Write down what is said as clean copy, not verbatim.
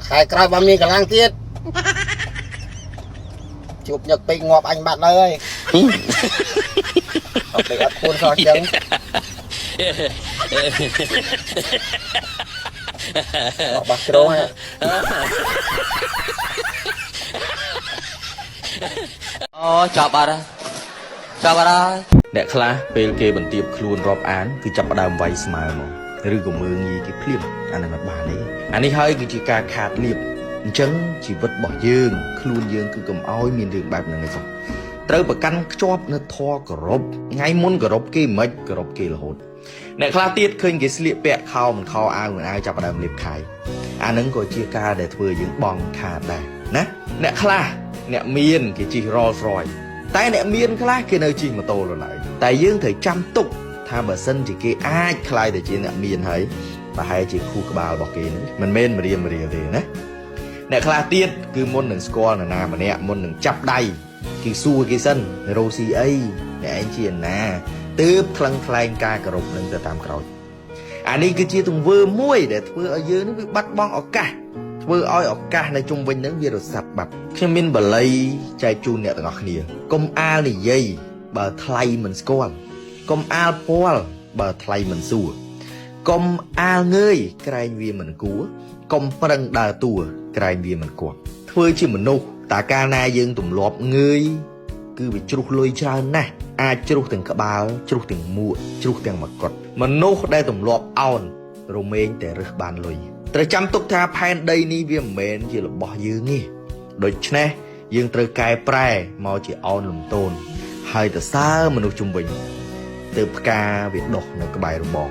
khai cào ba miếng cả lang tiết chụp nhật pin ngọt anh bạn ơi học để ăn khuôn so chấn bạc trâu ha chào bà đóអ្នកខ្លះពេលគេបន្ទាបខ្លួនរាប់អានគឺចាប់ផ្ដើមវាយស្មើមកឬក៏មើងងាយគេភ្លាមអានេះមិនបានទេអានេះហើយគឺជាការខាតលៀបអញ្ចឹងជីវិតរបស់យើងខ្លួនយើងគឺកុំឲ្យមានរឿងបែបហ្នឹងឯងត្រូវប្រកាន់ខ្ជាប់នៅធម៌គោរពថ្ងៃមុនគោរពគេមិនគោរពគេរហូតអ្នកខ្លះទៀតឃើញគេស្លៀកពាក់ខោមិនខោអាវមិនអាវចាប់ផ្ដើមលៀបខាយអាហ្នឹងក៏ជាការដែលធ្វើយើងបងខាតដែរណាអ្នកខ្លះអ្នកមានគេជិះ Rolls Royce តែអ្នកមានខ្លះគេនៅជិះម៉ូតូឡើយតែយើងត្រូវចាំទុកថាបើសិនជាគេអាចខ្លាយទៅជាអ្នកមានហើយប្រហែលជាខួរក្បាលរបស់គេហ្នឹងមិនមែនមរៀមទេណាអ្នកខ្លះទៀតគឺមុននឹងស្គាល់នរណាម្នាក់មុននឹងចាប់ដៃគឺសួរគេសិនរោស៊ីអីអ្នកឯងជាណាទើបថ្លឹងថ្លែងការគោរពនឹងទៅតាមក្រោយអានេះគឺជាទង្វើមួយដែលធ្វើឲ្យយើងនឹងវាបាត់បង់ឱកាសធ្វើឲ្យឱកាសនៅជុំវិញនឹងវារសាត់បាត់ខ្ញុំមានបល័យចែកជូនអ្នកទាំងអស់គ្នាកុំអាលនិយាយបើថ្លៃមិនស្គាល់កុំអាលពាល់បើថ្លៃមិនសួរកុំអាលងើយក្រែងវាមិនគួរកុំប្រឹងដើរតួក្រែងវាមិនគប់ធ្វើជាមនុស្សតើកាលណាយើងទម្លាប់ងើយគឺវាជ្រុះលុយច្រើនណាស់អាចជ្រុះទាំងក្បាលជ្រុះទាំងមួកជ្រុះទាំងមកុដមនុស្សដែលទម្លាប់អោនរមែងតែរើសបានលុយត្រូវចាំទុកថាផែនដីនេះវាមិនមែនជារបស់យើងទេដូច្នេះយើងត្រូវកែប្រែមកជាអោនលំទោនហើយទៅសើមនុស្សជុំវិញទើបផ្កាវាដុះនៅក្បែររបង